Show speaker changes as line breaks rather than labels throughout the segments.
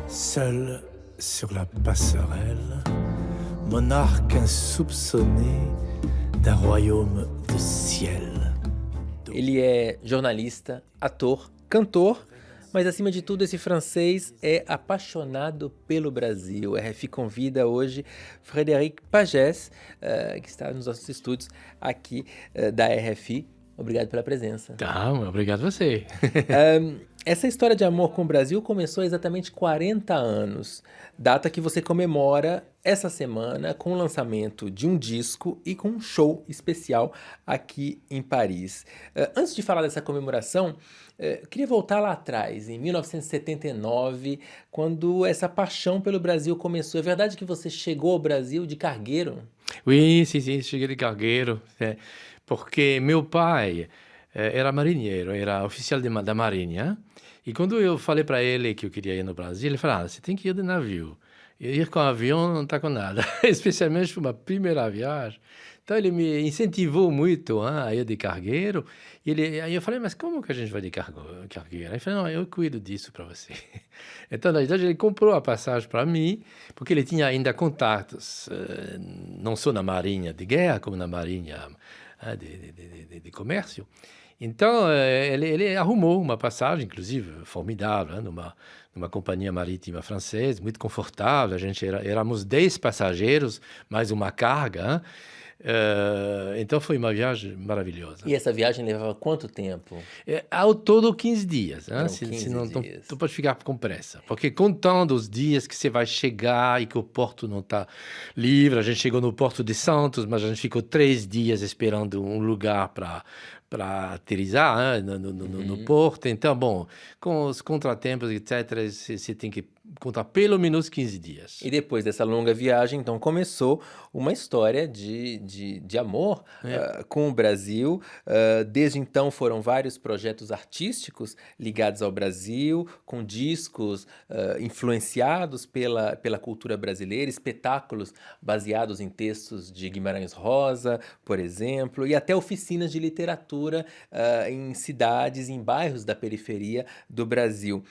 Seul sur la passerelle, monarque insoupçonné d'un royaume de ciel.
Ele é jornalista, ator, cantor, mas acima de tudo esse francês é apaixonado pelo Brasil. A RFI convida hoje Frédéric Pagès, que está nos nossos estúdios aqui da RFI. Obrigado pela presença.
Tá, obrigado a você.
Essa história de amor com o Brasil começou há exatamente 40 anos, data que você comemora essa semana com o lançamento de um disco e com um show especial aqui em Paris. Antes de falar dessa comemoração, queria voltar lá atrás, em 1979, quando essa paixão pelo Brasil começou. É verdade que você chegou ao Brasil de cargueiro?
Oui, sim, cheguei de cargueiro, porque meu pai era marinheiro, era oficial da marinha, e quando eu falei para ele que eu queria ir no Brasil, ele falou, você tem que ir de navio, ir com avião não está com nada, especialmente para uma primeira viagem. Então ele me incentivou muito a ir de cargueiro, aí eu falei, mas como que a gente vai de cargueiro? Ele falou, não, eu cuido disso para você. Então, na verdade, ele comprou a passagem para mim, porque ele tinha ainda contatos, não só na marinha de guerra, como na marinha de comércio. Então, ele arrumou uma passagem, inclusive, formidável, numa companhia marítima francesa, muito confortável. A gente éramos 10 passageiros, mais uma carga. Então, foi uma viagem maravilhosa.
E essa viagem levava quanto tempo?
Ao todo, 15 dias.
Eram 15 dias.
Tu pode ficar com pressa. Porque contando os dias que você vai chegar e que o porto não está livre, a gente chegou no Porto de Santos, mas a gente ficou 3 dias esperando um lugar para aterrissar no porto. Então, bom, com os contratempos, etc., você tem que contar pelo menos 15 dias.
E depois dessa longa viagem, então, começou uma história de amor com o Brasil. Desde então foram vários projetos artísticos ligados ao Brasil, com discos influenciados pela cultura brasileira, espetáculos baseados em textos de Guimarães Rosa, por exemplo, e até oficinas de literatura em cidades, em bairros da periferia do Brasil.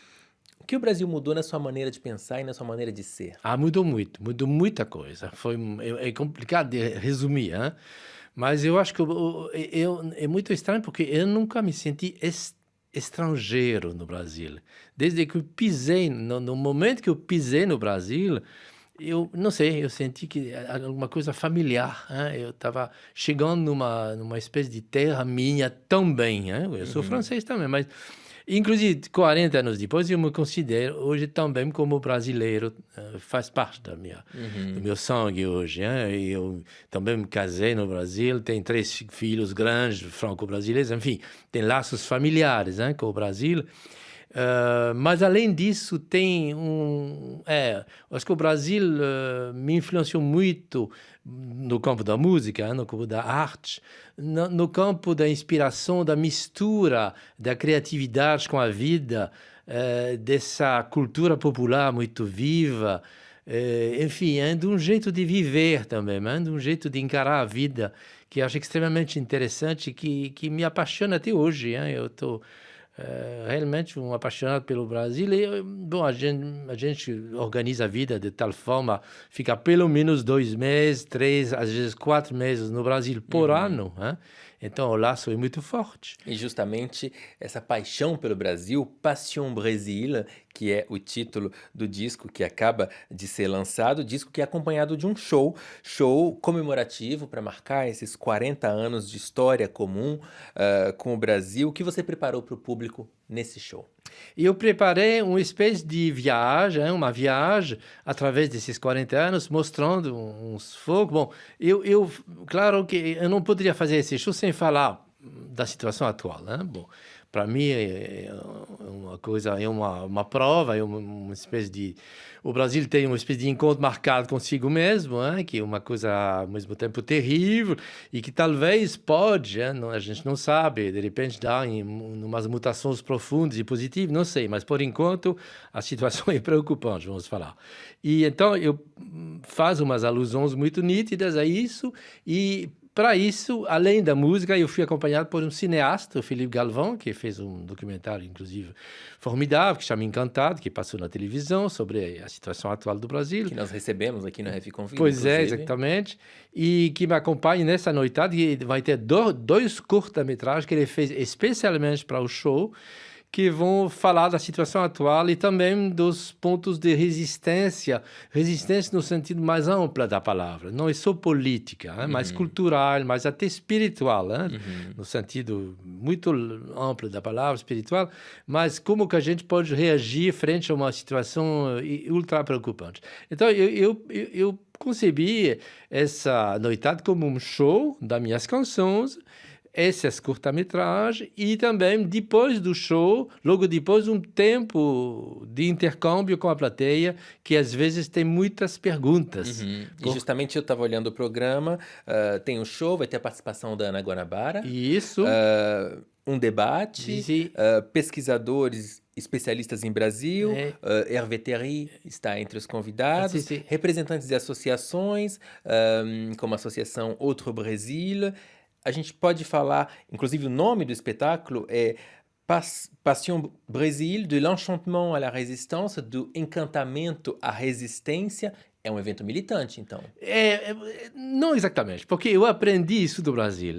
O que o Brasil mudou na sua maneira de pensar e na sua maneira de ser?
Mudou muita coisa. É complicado de resumir, hein? Mas eu acho que é muito estranho porque eu nunca me senti estrangeiro no Brasil. Desde que eu pisei, no momento que eu pisei no Brasil, eu não sei, eu senti que era alguma coisa familiar, hein? Eu estava chegando numa espécie de terra minha também, hein? Eu sou francês também, mas inclusive 40 anos depois eu me considero hoje também como brasileiro, faz parte do meu sangue hoje, hein? Eu também me casei no Brasil, tenho 3 filhos grandes, franco-brasileiros, enfim, tem laços familiares, hein, com o Brasil. Mas além disso tem acho que o Brasil me influenciou muito no campo da música, no campo da arte, no campo da inspiração, da mistura, da criatividade com a vida, dessa cultura popular muito viva, enfim, de um jeito de viver também, de um jeito de encarar a vida que eu acho extremamente interessante, que me apaixona até hoje. Eu estou realmente um apaixonado pelo Brasil e, bom, a gente organiza a vida de tal forma, fica pelo menos 2 meses, 3, às vezes 4 meses no Brasil por ano, hein? Então o laço é muito forte.
E justamente essa paixão pelo Brasil, Passion Brésil, que é o título do disco que acaba de ser lançado, disco que é acompanhado de um show comemorativo para marcar esses 40 anos de história comum com o Brasil. O que você preparou para o público nesse show?
Eu preparei uma espécie de viagem, uma viagem através desses 40 anos, mostrando uns fogos. Bom, claro que eu não poderia fazer esse show sem falar da situação atual, né? Bom, para mim é uma coisa, é uma prova, é uma espécie de... O Brasil tem uma espécie de encontro marcado consigo mesmo, hein? Que é uma coisa ao mesmo tempo terrível e que talvez pode, hein? A gente não sabe, de repente dá em umas mutações profundas e positivas, não sei, mas por enquanto a situação é preocupante, vamos falar. E então eu faço umas alusões muito nítidas a isso e para isso, além da música, eu fui acompanhado por um cineasta, o Philippe Galvan, que fez um documentário, inclusive, formidável, que chama Encantado, que passou na televisão sobre a situação atual do Brasil.
Que nós recebemos aqui no RF Convida,
Pois é,
inclusive.
exatamente. E que me acompanha nessa noitada, e vai ter dois curta-metragens que ele fez especialmente para o show, que vão falar da situação atual e também dos pontos de resistência no sentido mais amplo da palavra. Não é só política, mais cultural, mas até espiritual, no sentido muito amplo da palavra, espiritual, mas como que a gente pode reagir frente a uma situação ultra preocupante. Então, eu concebi essa noitada como um show das minhas canções, essas curta-metragens, e também, depois do show, logo depois, um tempo de intercâmbio com a plateia, que às vezes tem muitas perguntas.
E justamente eu estava olhando o programa, tem um show, vai ter a participação da Ana Guanabara,
Isso.
um debate,
Sim.
pesquisadores especialistas em Brasil, Hervé Terry está entre os convidados,
Sim.
representantes de associações, como a Associação Outro Brasil. A gente pode falar, inclusive o nome do espetáculo é Passion Brésil, de l'enchantement à la résistance, do encantamento à resistência. É um evento militante, então.
Não exatamente, porque eu aprendi isso do Brasil.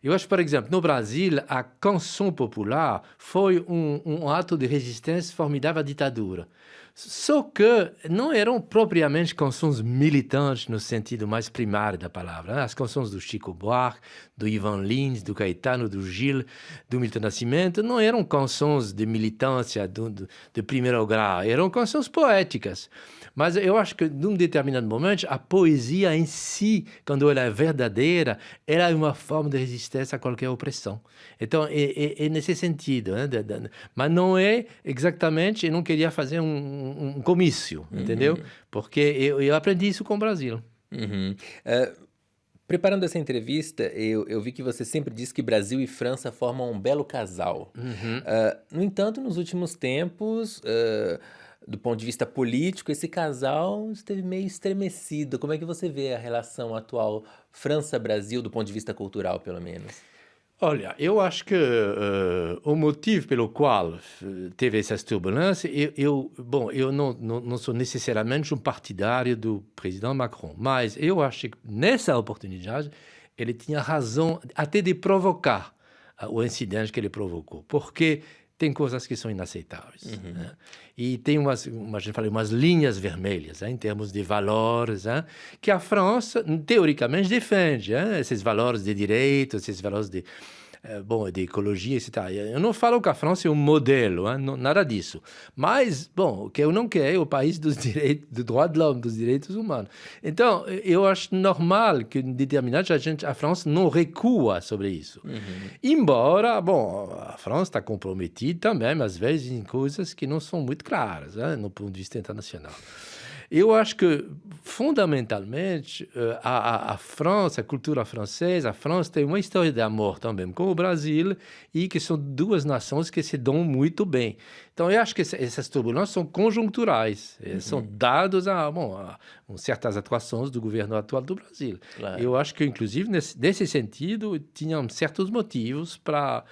Eu acho, por exemplo, no Brasil, a canção popular foi um ato de resistência formidável à ditadura. Só que não eram propriamente canções militantes no sentido mais primário da palavra. As canções do Chico Buarque, do Ivan Lins, do Caetano, do Gil, do Milton Nascimento, não eram canções de militância de primeiro grau, eram canções poéticas. Mas eu acho que, num determinado momento, a poesia em si, quando ela é verdadeira, ela é uma forma de resistência a qualquer opressão. Então, é nesse sentido. Mas não é exatamente, eu não queria fazer um comício, entendeu? Porque eu aprendi isso com o Brasil.
Preparando essa entrevista, eu vi que você sempre diz que Brasil e França formam um belo casal. No entanto, nos últimos tempos, do ponto de vista político, esse casal esteve meio estremecido. Como é que você vê a relação atual França-Brasil, do ponto de vista cultural, pelo menos?
Olha, eu acho que o motivo pelo qual teve essas turbulências, eu não sou necessariamente um partidário do presidente Macron, mas eu acho que nessa oportunidade ele tinha razão até de provocar o incidente que ele provocou, porque tem coisas que são inaceitáveis. E tem umas linhas vermelhas, em termos de valores, que a França, teoricamente, defende. Esses valores de direitos, esses valores de ecologia, etc. Eu não falo que a França é um modelo, nada disso. Mas, o que eu não quero é o país dos direitos, do droit de l'homme, dos direitos humanos. Então, eu acho normal que, em determinado a França não recua sobre isso. Embora, a França está comprometida também, às vezes, em coisas que não são muito claras, no ponto de vista internacional. Eu acho que, fundamentalmente, a França, a cultura francesa, a França tem uma história de amor também com o Brasil e que são duas nações que se dão muito bem. Então, eu acho que essas turbulências são conjunturais, são dados a certas atuações do governo atual do Brasil.
Claro.
Eu acho que, inclusive, nesse sentido, tinham certos motivos para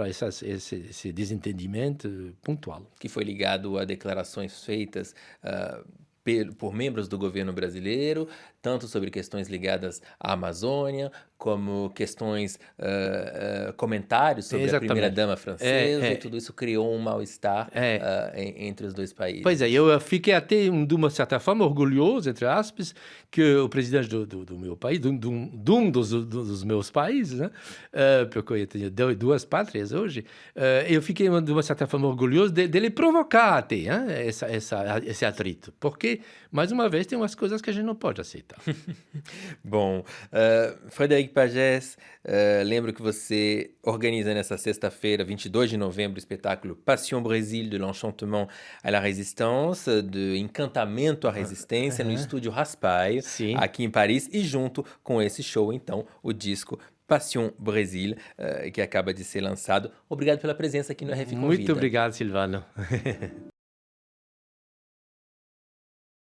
esse desentendimento pontual.
Que foi ligado a declarações feitas por membros do governo brasileiro, tanto sobre questões ligadas à Amazônia, como questões, comentários sobre a primeira-dama francesa, e tudo isso criou um mal-estar entre os dois países.
Pois é, eu fiquei até, de uma certa forma, orgulhoso, entre aspas, que o presidente do meu país, de um dos meus países, porque eu tenho duas pátrias hoje, eu fiquei, de uma certa forma, orgulhoso dele provocar até esse atrito, porque, mais uma vez, tem umas coisas que a gente não pode aceitar.
Bom, Frédéric Pagès, lembro que você organiza nessa sexta-feira, 22 de novembro, o espetáculo Passion Brésil, de l'enchantement à la résistance, de encantamento à resistência, no estúdio Raspail,
Sim.
aqui em Paris, e junto com esse show, então, o disco Passion Brésil, que acaba de ser lançado. Obrigado pela presença aqui no RF Convida.
Muito obrigado, Silvano.